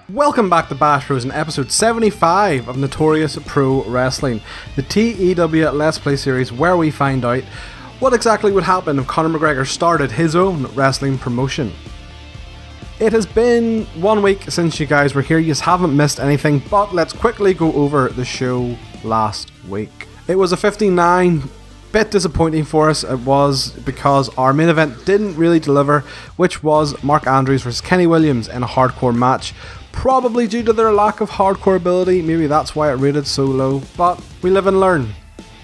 Welcome back to Bash Bros in episode 75 of Notorious Pro Wrestling, the TEW Let's Play series where we find out what exactly would happen if Conor McGregor started his own wrestling promotion. It has been 1 week since you guys were here, you haven't missed anything, but let's quickly go over the show last week. It was a 59, bit disappointing for us. It was because our main event didn't really deliver, which was Mark Andrews vs Kenny Williams in a hardcore match. Probably due to their lack of hardcore ability, maybe that's why it rated so low, but we live and learn.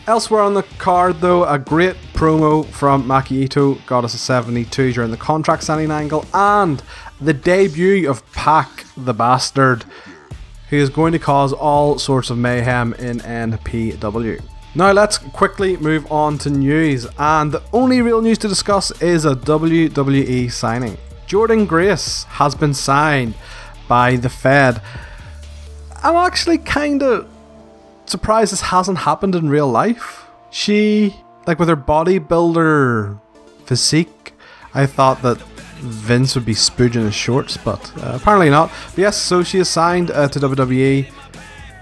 Elsewhere on the card though, a great promo from Maki Ito got us a 72 during the contract signing angle, and the debut of Pac the Bastard, who is going to cause all sorts of mayhem in NPW. Now let's quickly move on to news, and the only real news to discuss is a WWE signing. Jordynne Grace has been signed by the Fed. I'm actually kinda surprised this hasn't happened in real life. She, like with her bodybuilder physique, I thought that Vince would be spooging his shorts, but apparently not. But yes, so she is signed to WWE.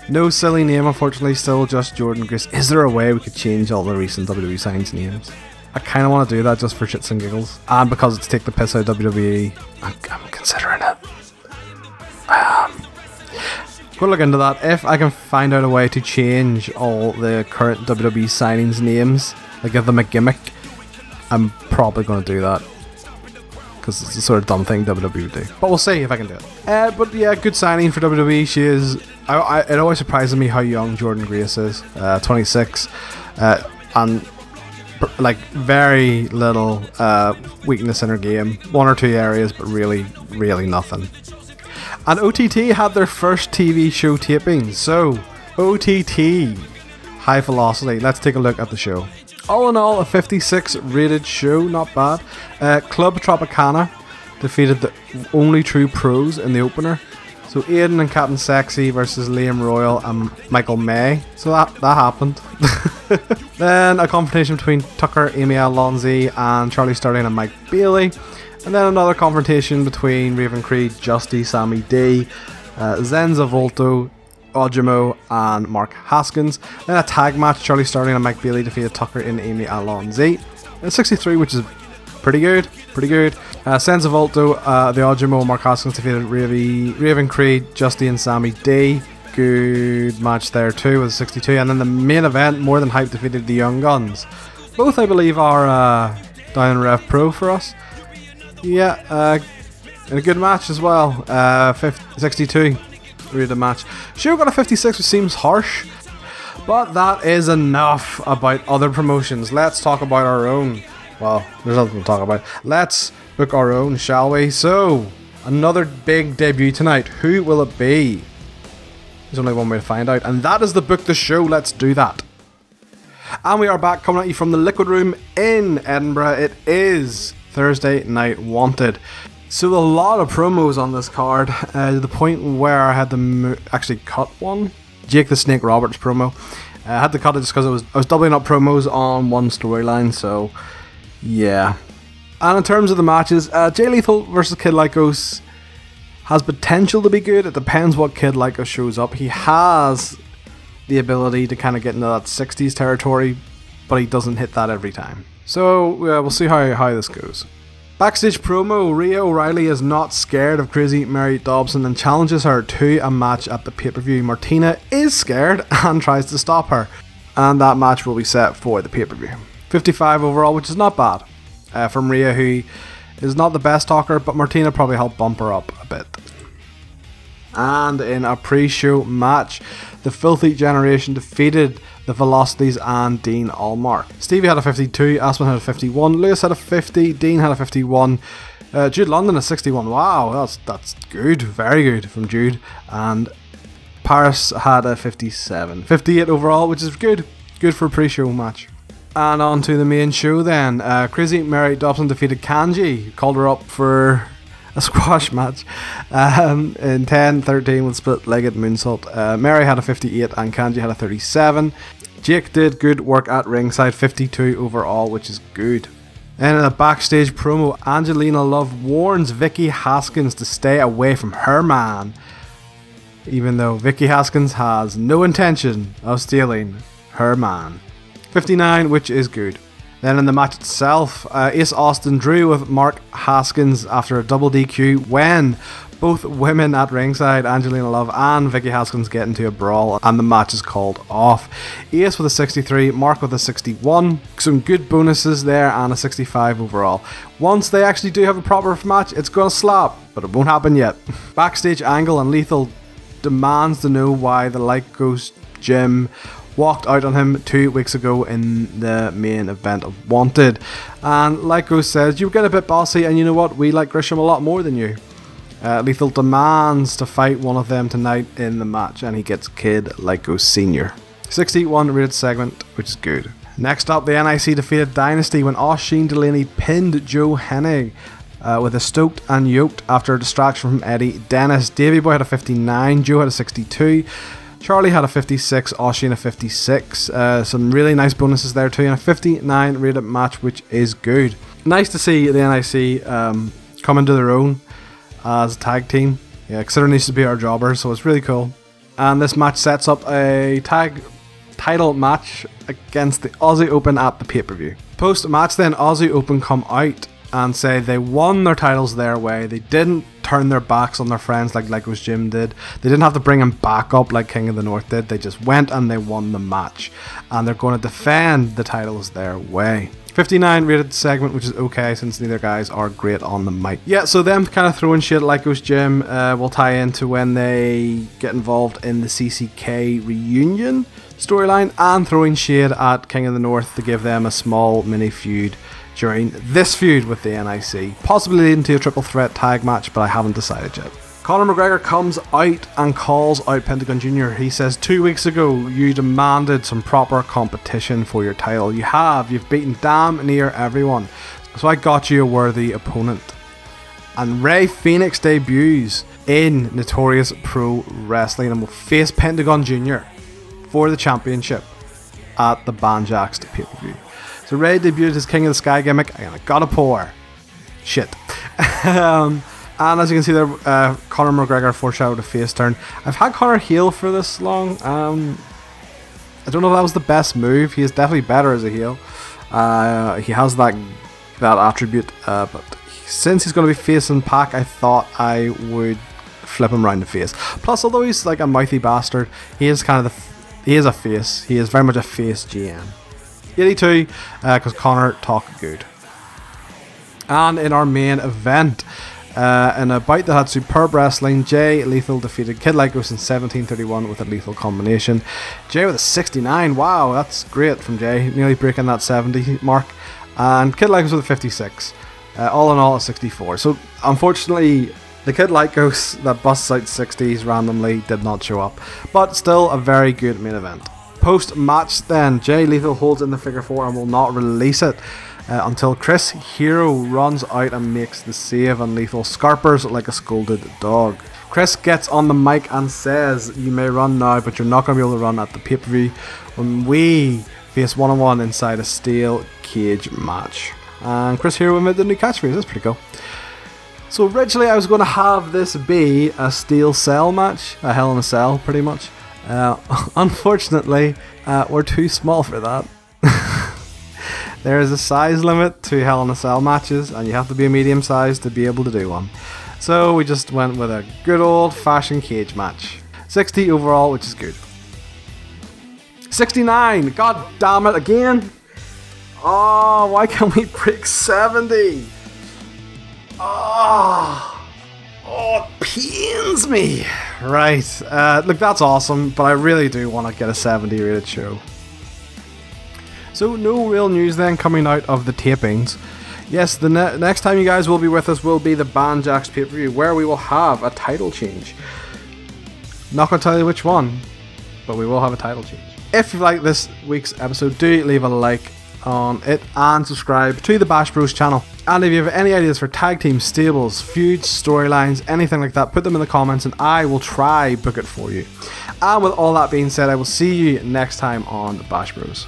No silly name, unfortunately, still just Jordynne Grace. Is there a way we could change all the recent WWE signs names? I kind of want to do that just for shits and giggles. And because it's take the piss out of WWE, I'm considering it. Go look into that. If I can find out a way to change all the current WWE signings names, like give them a gimmick, I'm probably going to do that. Because it's the sort of dumb thing WWE would do. But we'll see if I can do it. But yeah, good signing for WWE. She is... it always surprises me how young Jordynne Grace is. 26. And like very little weakness in her game. One or two areas, but really, really nothing. And OTT had their first TV show taping. So, OTT, High Velocity. Let's take a look at the show. All in all, a 56 rated show, not bad. Club Tropicana defeated the only true pros in the opener. So Aiden and Captain Sexy versus Liam Royal and Michael May. So that happened. Then a confrontation between Tucker, Amy Alonzi and Charlie Sterling and Mike Bailey. And then another confrontation between Raven Creed, Justy, Sammy D, Zenza Volto, Ojimo and Mark Haskins. Then a tag match, Charlie Sterling and Mike Bailey defeated Tucker and Amy Alonzi. 63, which is pretty good. Zenza Volto, the Ojimo and Mark Haskins defeated Raven Creed, Justy and Sammy D. Good match there too with 62. And then the main event, More Than Hype defeated the Young Guns. Both I believe are down in Rev Pro for us. Yeah, and a good match as well. 62 rated match. Show got a 56, which seems harsh, but that is enough about other promotions. Let's talk about our own. Well, there's nothing to talk about. Let's book our own, shall we? So, another big debut tonight. Who will it be? There's only one way to find out, and that is to book the show. Let's do that. And we are back coming at you from the Liquid Room in Edinburgh. It is Thursday Night Wanted. So a lot of promos on this card, to the point where I had to actually cut one. Jake the Snake Roberts promo. I had to cut it just because I was doubling up promos on one storyline, so yeah. And in terms of the matches, Jay Lethal versus Kid Lycos has potential to be good. It depends what Kid Lycos shows up. He has the ability to kind of get into that 60s territory, but he doesn't hit that every time. So we'll see how this goes. Backstage promo, Rhea O'Reilly is not scared of Crazy Mary Dobson and challenges her to a match at the pay-per-view. Martina is scared and tries to stop her, and that match will be set for the pay-per-view. 55 overall, which is not bad from Rhea, who is not the best talker, but Martina probably helped bump her up a bit. And in a pre-show match, the Filthy Generation defeated the Velocities and Dean Allmark. Stevie had a 52, Aspen had a 51, Lewis had a 50, Dean had a 51, Jude London a 61. Wow, that's good, very good from Jude. And Paris had a 57. 58 overall, which is good. Good for a pre-show match. And on to the main show then. Crazy Mary Dobson defeated Kanji. Called her up for a squash match in 10-13 with split-legged moonsault. Mary had a 58 and Kanji had a 37. Jake did good work at ringside, 52 overall, which is good. Then in a backstage promo, Angelina Love warns Vicky Haskins to stay away from her man, even though Vicky Haskins has no intention of stealing her man. 59, which is good. Then in the match itself, Ace Austin drew with Mark Haskins after a double DQ when both women at ringside, Angelina Love and Vicky Haskins, get into a brawl and the match is called off. Ace with a 63, Mark with a 61. Some good bonuses there and a 65 overall. Once they actually do have a proper match, it's going to slap, but it won't happen yet. Backstage angle, and Lethal demands to know why the Lycos gym walked out on him 2 weeks ago in the main event of Wanted. And Lycos says, "You get a bit bossy, and you know what? We like Grisham a lot more than you." Lethal demands to fight one of them tonight in the match, and he gets Kid Lycos Sr. 61 rated segment, which is good. Next up, the NIC defeated Dynasty when Oisin Delaney pinned Joe Hennig with a stoked and yoked after a distraction from Eddie Dennis. Davey Boy had a 59, Joe had a 62. Charlie had a 56, Oisin a 56. Some really nice bonuses there too, and a 59 rated match, which is good. Nice to see the NIC come into their own as a tag team. Yeah, considering they used to be our jobbers, so it's really cool. And this match sets up a tag title match against the Aussie Open at the pay-per-view. Post-match then, Aussie Open come out and say they won their titles their way. They didn't turn their backs on their friends like Lycos Jim did. They didn't have to bring him back up like King of the North did. They just went and they won the match. And they're going to defend the titles their way. 59 rated segment, which is okay since neither guys are great on the mic. Yeah, so them kind of throwing shit at Lycos Jim will tie into when they get involved in the CCK reunion storyline, and throwing shade at King of the North to give them a small mini feud during this feud with the NIC, possibly leading to a triple threat tag match, but I haven't decided yet. Conor McGregor comes out and calls out Pentagon Jr. He says, 2 weeks ago you demanded some proper competition for your title. You've beaten damn near everyone, so I got you a worthy opponent. And Rey Fenix debuts in Notorious Pro Wrestling and will face Pentagon Jr. for the championship at the Banjaxed pay-per-view. So Rey debuted his King of the Sky gimmick, and I gotta pour. Shit. And as you can see there, Conor McGregor foreshadowed a face turn. I've had Conor heel for this long. I don't know if that was the best move. He is definitely better as a heel. He has that attribute, but since he's going to be facing Pac, I thought I would flip him around the face. Plus, although he's like a mouthy bastard, he is kind of he is a face. He is very much a face GM. 82, because Conor talked good. And in our main event, in a bout that had superb wrestling, Jay Lethal defeated Kid Lycos in 17:31 with a lethal combination. Jay with a 69, wow, that's great from Jay, nearly breaking that 70 mark. And Kid Lycos with a 56. All in all, a 64. So, unfortunately, the Kid Lycos that busts out 60s randomly did not show up. But still, a very good main event. Post-match then, Jay Lethal holds in the figure 4 and will not release it until Chris Hero runs out and makes the save, and Lethal scarpers like a scolded dog. Chris gets on the mic and says, "You may run now, but you're not going to be able to run at the pay-per-view when we face one-on-one inside a steel cage match." And Chris Hero made the new catchphrase. That's pretty cool. So originally I was going to have this be a steel cell match, a Hell in a Cell pretty much. Unfortunately, we're too small for that. There is a size limit to Hell in a Cell matches, and you have to be a medium size to be able to do one. So we just went with a good old fashioned cage match. 60 overall, which is good. 69! God damn it, again! Oh, why can't we break 70? Oh, it pains me. Right, look, that's awesome, but I really do want to get a 70 rated show. So no real news then coming out of the tapings. Yes, the next time you guys will be with us will be the Banjaxed pay-per-view, where we will have a title change. Not going to tell you which one, but we will have a title change. If you like this week's episode, do leave a like on it and subscribe to the Bash Bros channel. And if you have any ideas for tag teams, stables, feuds, storylines, anything like that, put them in the comments and I will try book it for you. And with all that being said, I will see you next time on Bash Bros.